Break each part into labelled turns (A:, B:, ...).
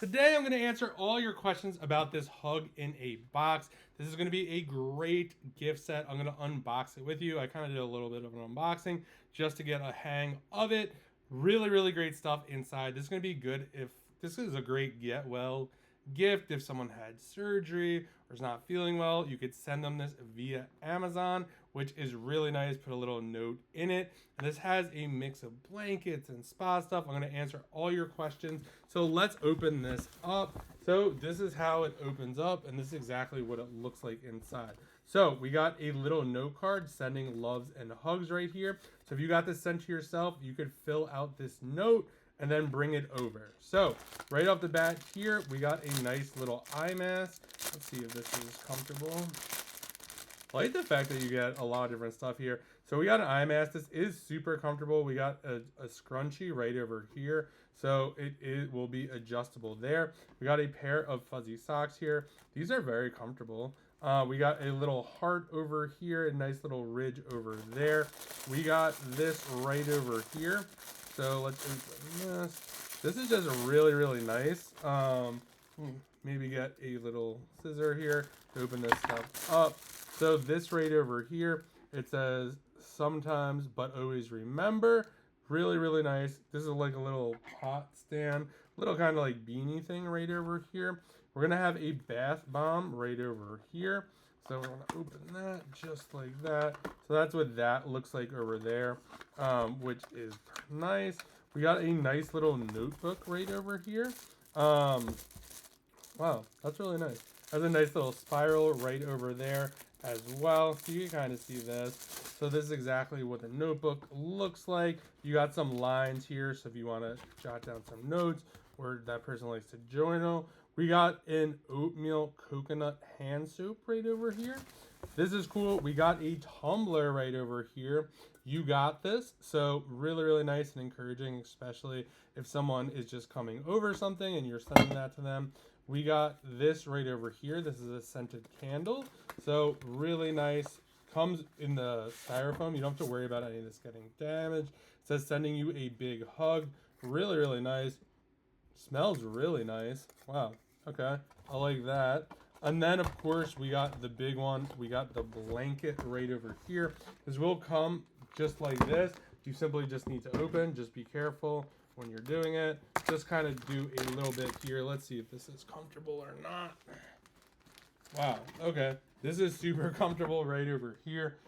A: Today I'm going to answer all your questions about this Hug in a Box. This is going to be a great gift set. I'm going to unbox it with you. I kind of did a little bit of an unboxing just to get a hang of it. Really, really great stuff inside. This is going to be good if this is a great get well gift. If someone had surgery or is not feeling well, you could send them this via Amazon, which is really nice. Put a little note in it. And this has a mix of blankets and spa stuff. I'm going to answer all your questions. So let's open this up. So this is how it opens up, and this is exactly what it looks like inside. So we got a little note card sending loves and hugs right here. So if you got this sent to yourself, you could fill out this note and then bring it over. So right off the bat here, we got a nice little eye mask. Let's see if this is comfortable. I like the fact that you get a lot of different stuff here. So we got an eye mask. This is super comfortable. We got a scrunchie right over here. So it will be adjustable there. We got a pair of fuzzy socks here. These are very comfortable. We got a little heart over here, a nice little ridge over there. We got this right over here. So let's open this. This is just really, really nice. Maybe get a little scissor here to open this stuff up. So this right over here, it says sometimes but always remember. Really, really nice. This is like a little pot stand, little kind of like beanie thing right over here. We're gonna have a bath bomb right over here. So we're gonna open that just like that. So that's what that looks like over there, which is nice. We got a nice little notebook right over here. Wow, that's really nice. Has a nice little spiral right over there as well. So you can kind of see this. So this is exactly what the notebook looks like. You got some lines here. So if you want to jot down some notes or that person likes to journal. We got an oatmeal coconut hand soap right over here. This is cool. We got a tumbler right over here. You got this. So really, really nice and encouraging, especially if someone is just coming over something and you're sending that to them. We got this right over here. This is a scented candle. So really nice. Comes in the styrofoam. You don't have to worry about any of this getting damaged. It says sending you a big hug. Really, really nice. Smells really nice. Wow. Okay. I like that. And then, of course, we got the big one. We got the blanket right over here. This will come just like this. You simply just need to open. Just be careful when you're doing it. Just kind of do a little bit here. Let's see if this is comfortable or not. Wow. Okay. This is super comfortable right over here.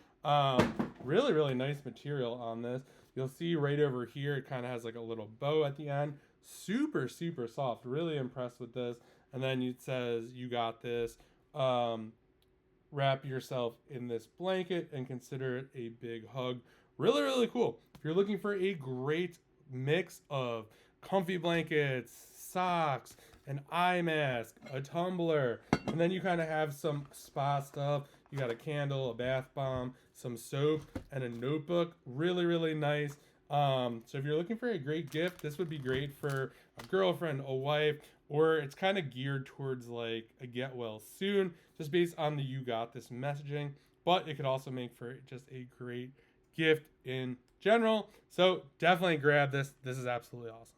A: Really, really nice material on this. You'll see right over here, it kind of has like a little bow at the end. Super, super soft. Really impressed with this. And then it says, you got this. Wrap yourself in this blanket and consider it a big hug. Really, really cool. If you're looking for a great mix of comfy blankets, socks, an eye mask, a tumbler, and then you kind of have some spa stuff. You got a candle, a bath bomb, some soap, and a notebook. Really, really nice. So if you're looking for a great gift, this would be great for a girlfriend, a wife, or it's kind of geared towards like a get well soon, just based on the you got this messaging. But it could also make for just a great gift in general. So definitely grab this. This is absolutely awesome.